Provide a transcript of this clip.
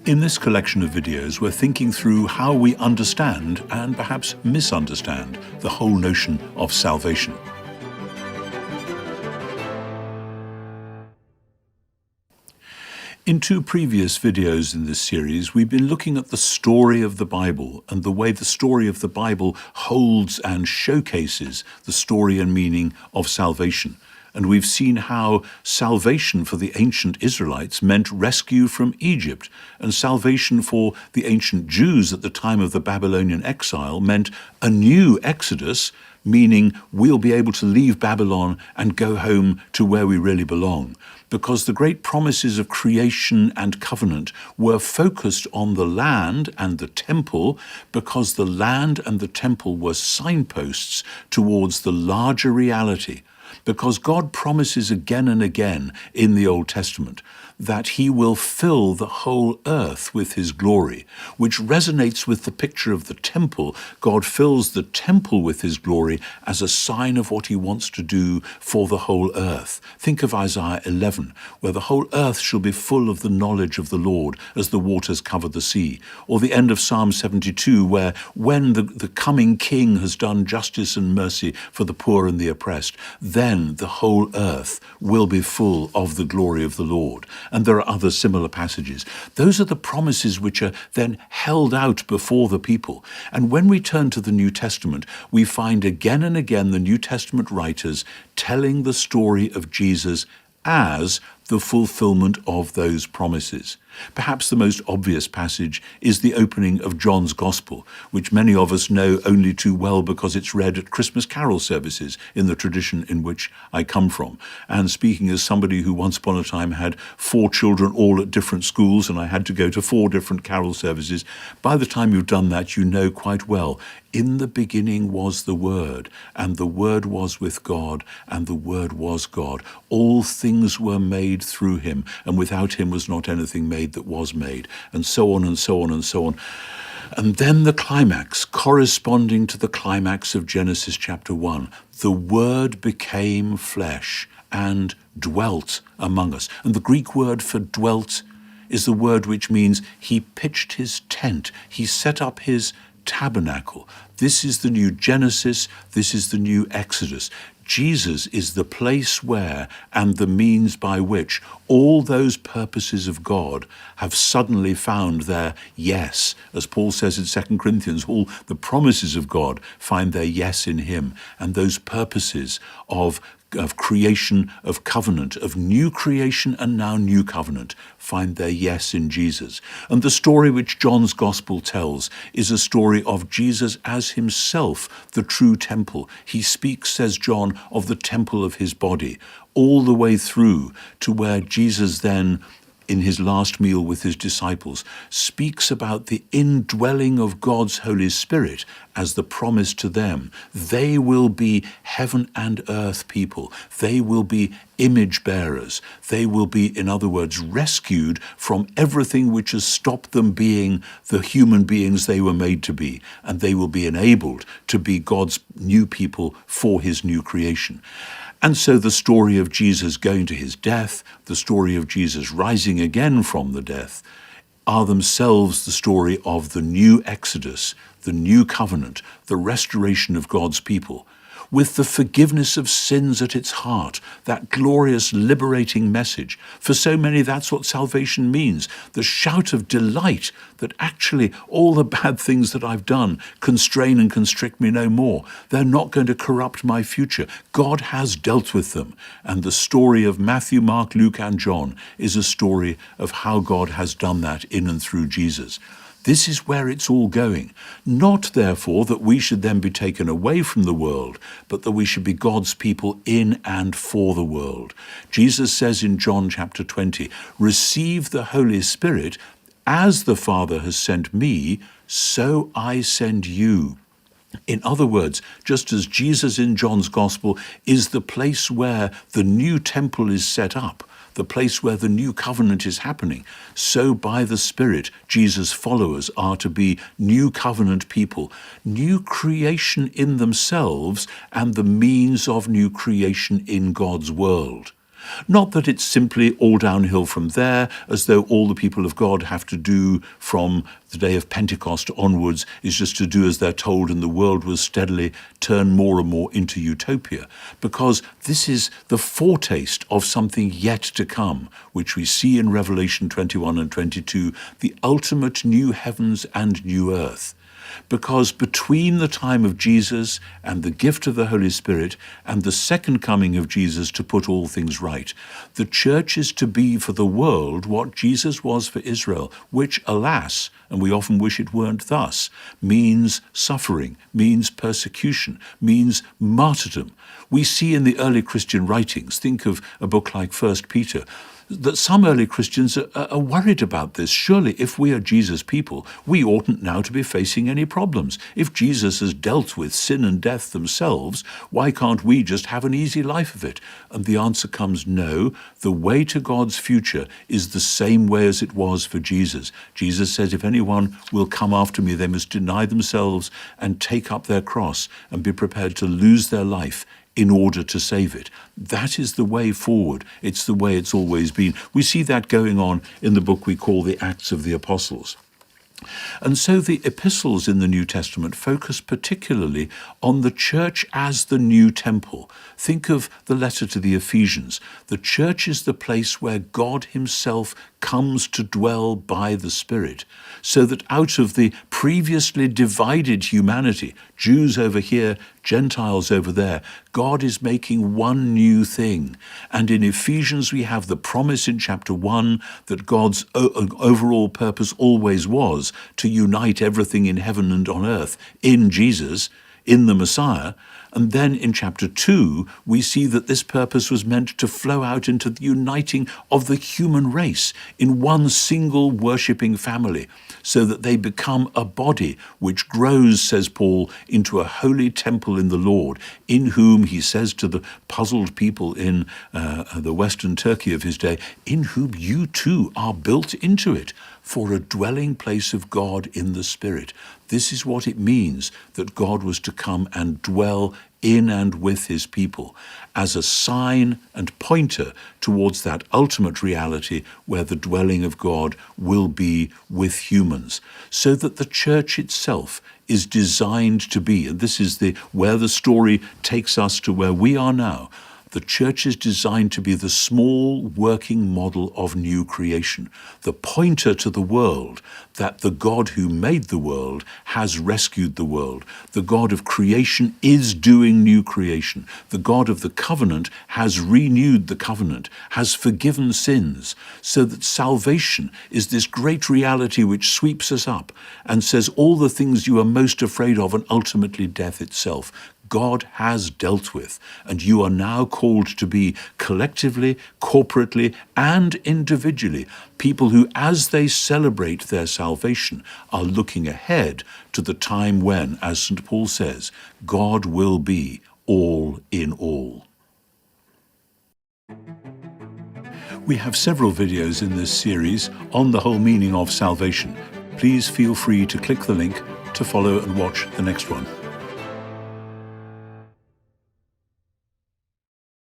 In this collection of videos, we're thinking through how we understand and perhaps misunderstand the whole notion of salvation. In two previous videos in this series, we've been looking at the story of the Bible and the way the story of the Bible holds and showcases the story and meaning of salvation. And we've seen how salvation for the ancient Israelites meant rescue from Egypt, and salvation for the ancient Jews at the time of the Babylonian exile meant a new Exodus, meaning we'll be able to leave Babylon and go home to where we really belong. Because the great promises of creation and covenant were focused on the land and the temple, because the land and the temple were signposts towards the larger reality. Because God promises again and again in the Old Testament that he will fill the whole earth with his glory, which resonates with the picture of the temple. God fills the temple with his glory as a sign of what he wants to do for the whole earth. Think of Isaiah 11, where the whole earth shall be full of the knowledge of the Lord as the waters cover the sea. Or the end of Psalm 72, where when the coming king has done justice and mercy for the poor and the oppressed, then the whole earth will be full of the glory of the Lord. And there are other similar passages. Those are the promises which are then held out before the people. And when we turn to the New Testament, we find again and again the New Testament writers telling the story of Jesus as the fulfillment of those promises. Perhaps the most obvious passage is the opening of John's Gospel, which many of us know only too well because it's read at Christmas carol services in the tradition in which I come from. And speaking as somebody who once upon a time had 4 children all at different schools, and I had to go to 4 different carol services, by the time you've done that, you know quite well, in the beginning was the Word, and the Word was with God, and the Word was God. All things were made through him, and without him was not anything made that was made, and so on and so on and so on. And then the climax, corresponding to the climax of Genesis chapter 1, the Word became flesh and dwelt among us. And the Greek word for dwelt is the word which means he pitched his tent, he set up his tabernacle. This is the new Genesis, this is the new Exodus. Jesus is the place where and the means by which all those purposes of God have suddenly found their yes. As Paul says in 2 Corinthians, all the promises of God find their yes in him. And those purposes of creation, of covenant, of new creation and now new covenant, find their yes in Jesus. And the story which John's Gospel tells is a story of Jesus as himself, the true temple. He speaks, says John, of the temple of his body, all the way through to where Jesus then, in his last meal with his disciples, speaks about the indwelling of God's Holy Spirit as the promise to them. They will be heaven and earth people. They will be image bearers. They will be, in other words, rescued from everything which has stopped them being the human beings they were made to be. And they will be enabled to be God's new people for his new creation. And so the story of Jesus going to his death, the story of Jesus rising again from the death, are themselves the story of the new Exodus, the new covenant, the restoration of God's people, with the forgiveness of sins at its heart, that glorious liberating message. For so many, that's what salvation means, the shout of delight that actually all the bad things that I've done constrain and constrict me no more. They're not going to corrupt my future. God has dealt with them. And the story of Matthew, Mark, Luke, and John is a story of how God has done that in and through Jesus. This is where it's all going. Not, therefore, that we should then be taken away from the world, but that we should be God's people in and for the world. Jesus says in John chapter 20, "Receive the Holy Spirit, as the Father has sent me, so I send you." In other words, just as Jesus in John's Gospel is the place where the new temple is set up, the place where the new covenant is happening, so by the Spirit, Jesus' followers are to be new covenant people, new creation in themselves and the means of new creation in God's world. Not that it's simply all downhill from there, as though all the people of God have to do from the day of Pentecost onwards is just to do as they're told, and the world will steadily turn more and more into utopia, because this is the foretaste of something yet to come, which we see in Revelation 21 and 22, the ultimate new heavens and new earth. Because between the time of Jesus and the gift of the Holy Spirit and the second coming of Jesus to put all things right, the church is to be for the world what Jesus was for Israel, which, alas, and we often wish it weren't thus, means suffering, means persecution, means martyrdom. We see in the early Christian writings, think of a book like 1 Peter, that some early Christians are worried about this. Surely, if we are Jesus' people, we oughtn't now to be facing any problems. If Jesus has dealt with sin and death themselves, why can't we just have an easy life of it? And the answer comes no. The way to God's future is the same way as it was for Jesus. Jesus says, if anyone will come after me, they must deny themselves and take up their cross and be prepared to lose their life in order to save it. That is the way forward. It's the way it's always been. We see that going on in the book we call the Acts of the Apostles. And so the epistles in the New Testament focus particularly on the church as the new temple. Think of the letter to the Ephesians. The church is the place where God himself comes to dwell by the Spirit, so that out of the previously divided humanity, Jews over here, Gentiles over there, God is making one new thing. And in Ephesians we have the promise in chapter 1 that God's overall purpose always was to unite everything in heaven and on earth in Jesus, in the Messiah. And then in chapter 2, we see that this purpose was meant to flow out into the uniting of the human race in one single worshipping family, so that they become a body which grows, says Paul, into a holy temple in the Lord, in whom, he says to the puzzled people in the Western Turkey of his day, in whom you too are built into it, for a dwelling place of God in the Spirit. This is what it means that God was to come and dwell in and with his people, as a sign and pointer towards that ultimate reality where the dwelling of God will be with humans, so that the church itself is designed to be, and this is where the story takes us to where we are now. The church is designed to be the small working model of new creation, the pointer to the world that the God who made the world has rescued the world. The God of creation is doing new creation. The God of the covenant has renewed the covenant, has forgiven sins, so that salvation is this great reality which sweeps us up and says all the things you are most afraid of, and ultimately death itself, God has dealt with, and you are now called to be collectively, corporately, and individually people who, as they celebrate their salvation, are looking ahead to the time when, as St. Paul says, God will be all in all. We have several videos in this series on the whole meaning of salvation. Please feel free to click the link to follow and watch the next one.